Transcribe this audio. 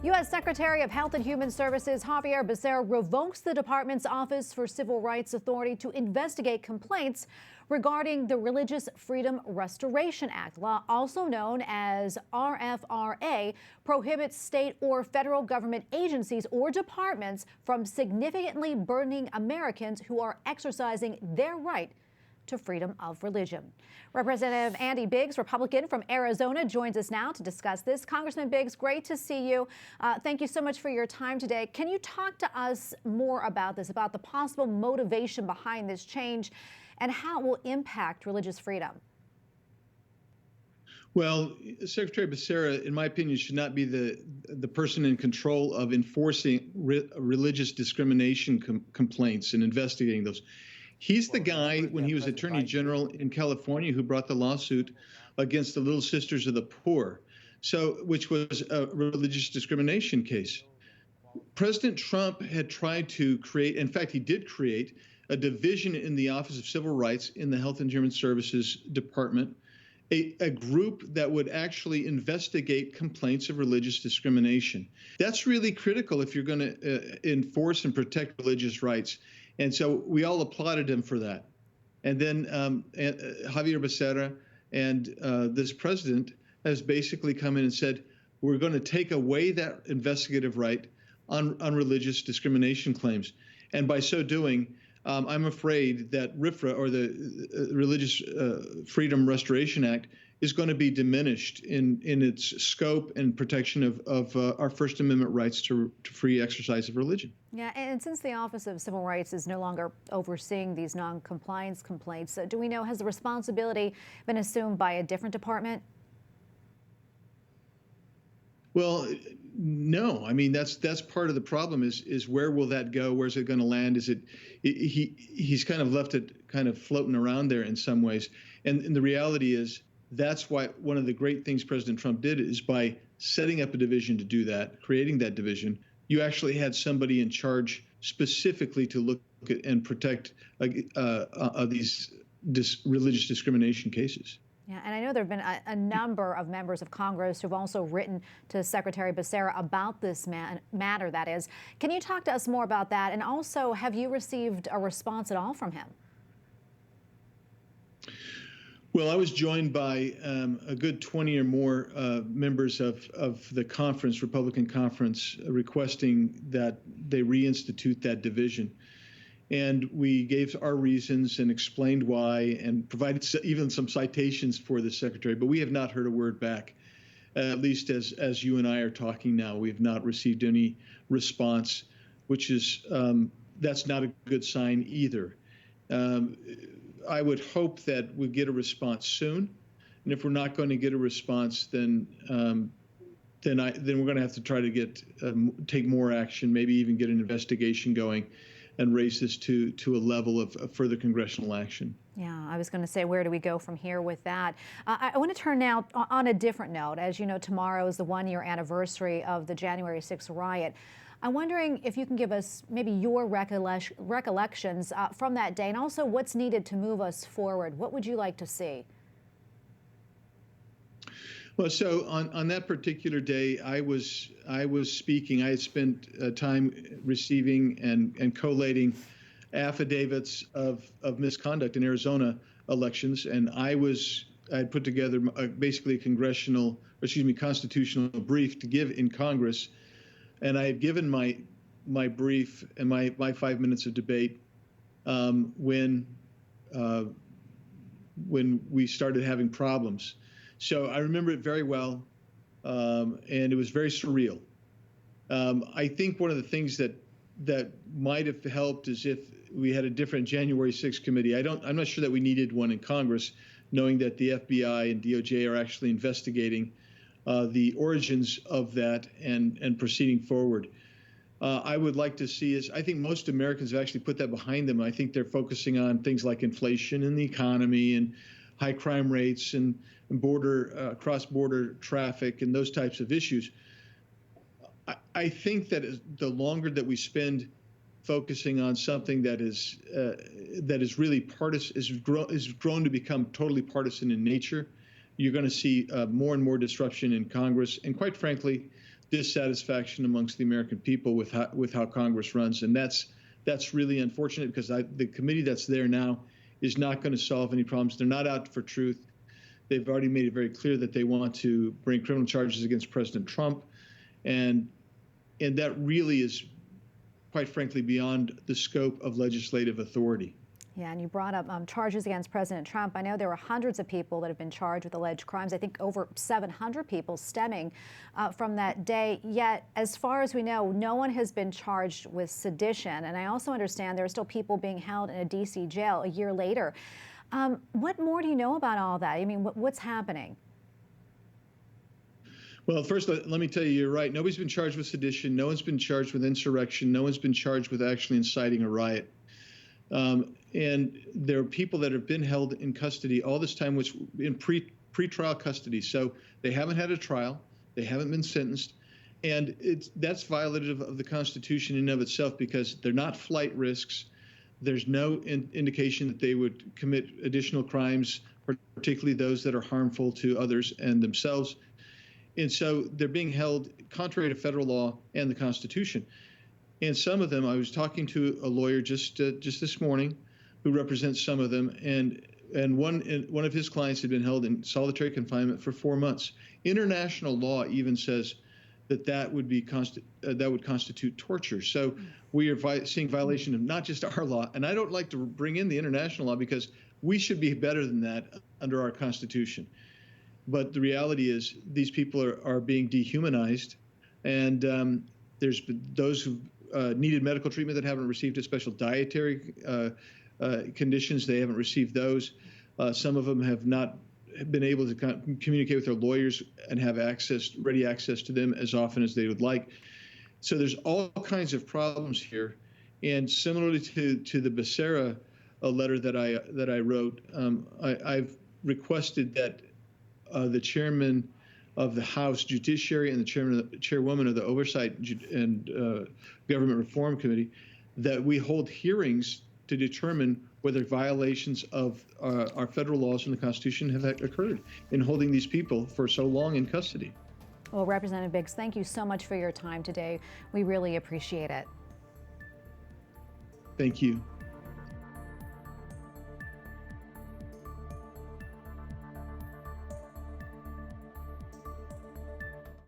U.S. Secretary of Health and Human Services Xavier Becerra revokes the department's Office for Civil Rights authority to investigate complaints regarding the Religious Freedom Restoration Act. Law, also known as RFRA, prohibits state or federal government agencies or departments from significantly burdening Americans who are exercising their right to freedom of religion. Representative Andy Biggs, Republican from Arizona, joins us now to discuss this. Congressman Biggs, great to see you. Thank you so much for your time today. Can you talk to us more about this, about the possible motivation behind this change and how it will impact religious freedom? Well, Secretary Becerra, in my opinion, should not be the person in control of enforcing religious discrimination complaints and investigating those. He's the guy, when he was Attorney General in California, who brought the lawsuit against the Little Sisters of the Poor, which was a religious discrimination case. President Trump had tried to create, in fact, he did create a division in the Office of Civil Rights in the Health and Human Services Department, a group that would actually investigate complaints of religious discrimination. That's really critical if you're going to enforce and protect religious rights. And so we all applauded him for that. And then Xavier Becerra and this president has basically come in and said, we're going to take away that investigative right on religious discrimination claims. And by so doing, I'm afraid that RFRA, or the Religious Freedom Restoration Act, is going to be diminished in its scope and protection of our First Amendment rights to free exercise of religion. Yeah, and since the Office of Civil Rights is no longer overseeing these non-compliance complaints, do we know, has the responsibility been assumed by a different department? Well, no. I mean, that's part of the problem is where will that go? Where's it going to land? He's kind of left it kind of floating around there in some ways. And the reality is that's why one of the great things President Trump did is by setting up a division to do that, creating that division, you actually had somebody in charge specifically to look at and protect these religious discrimination cases. Yeah, and I know there have been a number of members of Congress who've also written to Secretary Becerra about this matter, that is. Can you talk to us more about that? And also, have you received a response at all from him? Well, I was joined by a good 20 or more members of the conference, Republican conference, requesting that they reinstitute that division. And we gave our reasons and explained why and provided even some citations for the secretary. But we have not heard a word back, at least as you and I are talking now. We have not received any response, which is that's not a good sign either. I would hope that we get a response soon. And if we're not going to get a response, then we're going to have to try to take more action, maybe even get an investigation going, and raise this to a level of further congressional action. Yeah, I was going to say, where do we go from here with that? I want to turn now on a different note. As you know, tomorrow is the one-year anniversary of the January 6th riot. I'm wondering if you can give us maybe your recollections from that day, and also what's needed to move us forward. What would you like to see? Well, so on that particular day, I was speaking. I had spent time receiving and collating affidavits of misconduct in Arizona elections, and I had put together basically a constitutional brief to give in Congress, and I had given my brief and my 5 minutes of debate when we started having problems. So I remember it very well, and it was very surreal. I think one of the things that might have helped is if we had a different January 6th committee. I'm not sure that we needed one in Congress, knowing that the FBI and DOJ are actually investigating the origins of that and proceeding forward. I would like to see is, I think most Americans have actually put that behind them. I think they're focusing on things like inflation and the economy and high crime rates and cross-border traffic and those types of issues. I think that the longer that we spend focusing on something that is really partisan, is grown to become totally partisan in nature, you're going to see more and more disruption in Congress. And quite frankly, dissatisfaction amongst the American people with how Congress runs, and that's really unfortunate because the committee that's there now is not going to solve any problems. They're not out for truth. They've already made it very clear that they want to bring criminal charges against President Trump, and that really is, quite frankly, beyond the scope of legislative authority. Yeah, and you brought up charges against President Trump. I know there were hundreds of people that have been charged with alleged crimes. I think over 700 people stemming from that day. Yet, as far as we know, no one has been charged with sedition. And I also understand there are still people being held in a D.C. jail a year later. What more do you know about all that? I mean, what's happening? Well, first, let me tell you, you're right. Nobody's been charged with sedition. No one's been charged with insurrection. No one's been charged with actually inciting a riot. And there are people that have been held in custody all this time, which in pre-trial custody. So they haven't had a trial, they haven't been sentenced, and that's violative of the Constitution in and of itself because they're not flight risks. There's no indication that they would commit additional crimes, particularly those that are harmful to others and themselves. And so they're being held contrary to federal law and the Constitution. And some of them, I was talking to a lawyer just this morning who represents some of them, and one of his clients had been held in solitary confinement for 4 months. International law even says that would constitute torture. So we are seeing violation of not just our law, and I don't like to bring in the international law because we should be better than that under our Constitution. But the reality is these people are being dehumanized, and there's been those who needed medical treatment that haven't received it, special dietary conditions, they haven't received those. Some of them have not been able to communicate with their lawyers and have ready access to them as often as they would like. So there's all kinds of problems here. And similarly to the Becerra letter that I wrote, I've requested that the chairman of the House Judiciary and the chairwoman of the Oversight and Government Reform Committee, that we hold hearings to determine whether violations of our federal laws and the Constitution have occurred in holding these people for so long in custody. Well, Representative Biggs, thank you so much for your time today. We really appreciate it. Thank you.